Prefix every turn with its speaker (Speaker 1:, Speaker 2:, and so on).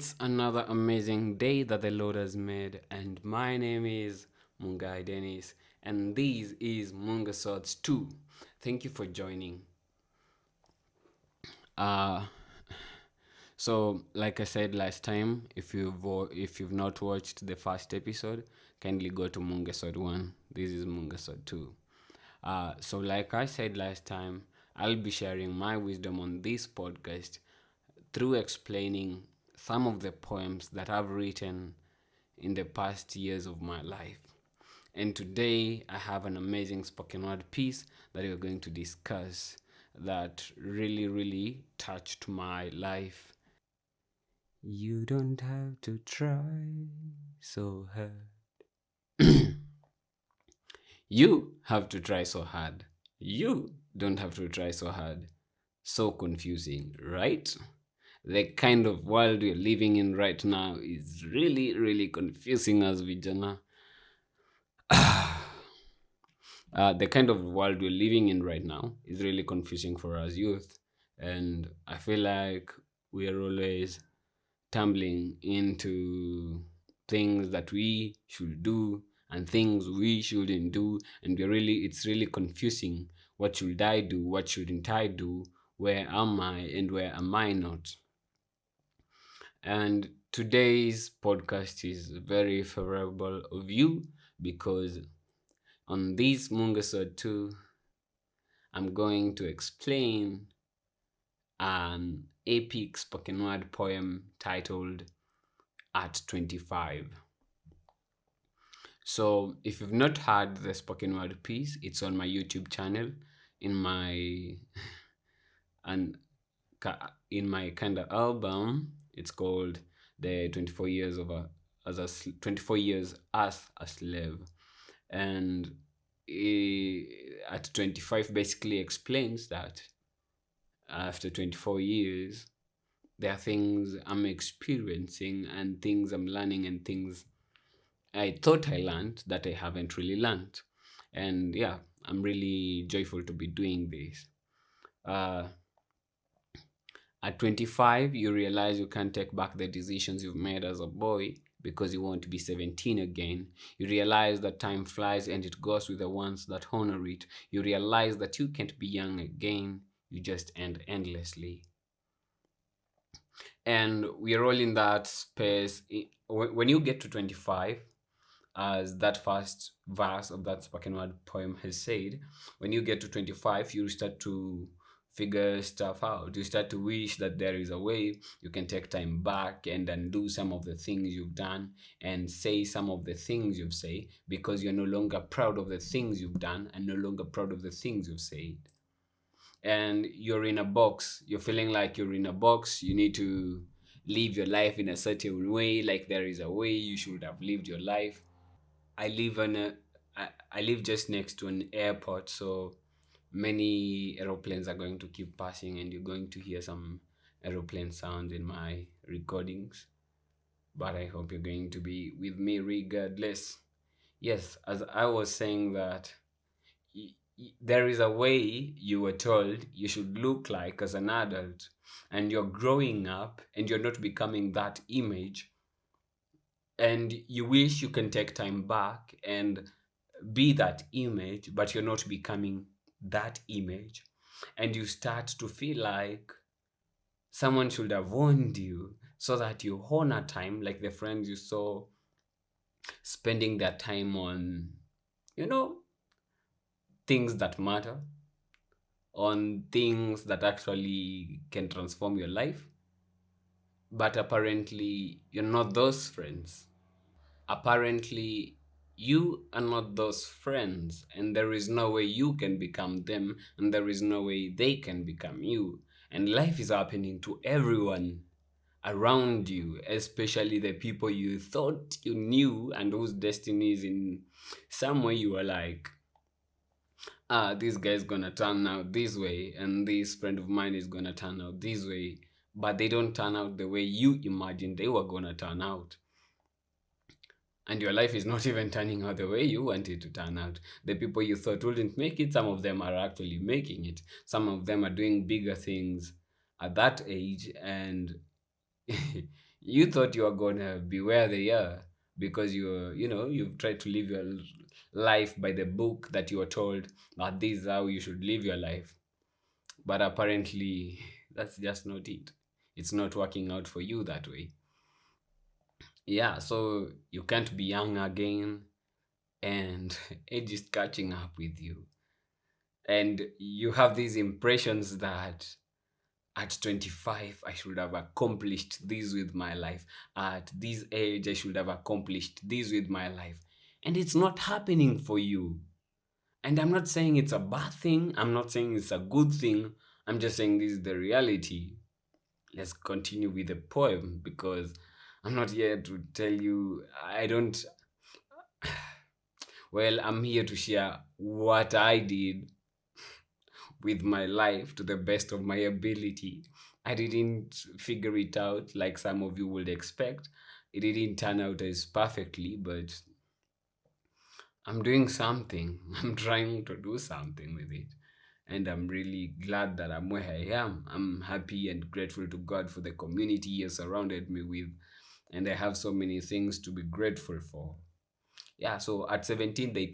Speaker 1: It's another amazing day that the Lord has made, and my name is Mungahsodes, and this is Mungahsodes 2. Thank you for joining. Uh, like I said last time, if you've not watched the first episode, kindly go to Mungahsode 1. This is Mungahsode 2. Like I said last time, I'll be sharing my wisdom on this podcast through explaining some of the poems that I've written in the past years of my life. And today I have an amazing spoken word piece that we're going to discuss that really, really touched my life. You don't have to try so hard. You have to try so hard. You don't have to try so hard. So confusing, right? The kind of world we're living in right now is really, really confusing as vijana. The kind of world we're living in right now is really confusing for us youth. And I feel like we are always tumbling into things that we should do and things we shouldn't do. And it's really confusing. What should I do? What shouldn't I do? Where am I and where am I not? And today's podcast is very favorable of you because on this Mungasode 2, I'm going to explain an epic spoken word poem titled At 25. So if you've not heard the spoken word piece, it's on my YouTube channel in my and in my kind of album. It's called the 24 years of a 24 years as a slave, and at 25 basically explains that after 24 years there are things I'm experiencing and things I'm learning and things I thought I learned that I haven't really learned. And yeah, I'm really joyful to be doing this. uh, At 25, you realize you can't take back the decisions you've made as a boy because you want to be 17 again. You realize that time flies and it goes with the ones that honor it. You realize that you can't be young again. You just end endlessly. And we're all in that space. When you get to 25, as that first verse of that spoken word poem has said, when you get to 25, you start to figure stuff out. You start to wish that there is a way you can take time back and undo some of the things you've done and say some of the things you've said because you're no longer proud of the things you've done and no longer proud of the things you've said. And you're in a box. You're feeling like you're in a box. You need to live your life in a certain way, like there is a way you should have lived your life. I live on a I live just next to an airport, so many aeroplanes are going to keep passing, and you're going to hear some aeroplane sounds in my recordings. But I hope you're going to be with me regardless. Yes, as I was saying that there is a way you were told you should look like as an adult, and you're growing up, and you're not becoming that image, and you wish you can take time back and be that image, but you're not becoming that image. And you start to feel like someone should have warned you so that you honor time, like the friends you saw spending their time on, you know, things that matter, on things that actually can transform your life. But apparently, you're not those friends. Apparently, you are not those friends, and there is no way you can become them, and there is no way they can become you. And life is happening to everyone around you, especially the people you thought you knew and whose destinies in some way you were like, this guy's gonna turn out this way, and this friend of mine is gonna turn out this way. But they don't turn out the way you imagined they were gonna turn out, and your life is not even turning out the way you want it to turn out. The people you thought wouldn't make it, some of them are actually making it. Some of them are doing bigger things at that age, and You thought you were gonna be where they are because you've tried to live your life by the book that you were told that this is how you should live your life. But apparently, that's just not it. It's not working out for you that way. Yeah, so you can't be young again, and age is catching up with you. And you have these impressions that at 25, I should have accomplished this with my life. At this age, I should have accomplished this with my life. And it's not happening for you. And I'm not saying it's a bad thing. I'm not saying it's a good thing. I'm just saying this is the reality. Let's continue with the poem because I'm not here to tell you, I don't, well, I'm here to share what I did with my life to the best of my ability. I didn't figure it out like some of you would expect. It didn't turn out as perfectly, but I'm doing something. I'm trying to do something with it. And I'm really glad that I'm where I am. I'm happy and grateful to God for the community He has surrounded me with. And I have so many things to be grateful for. Yeah, so at 17, they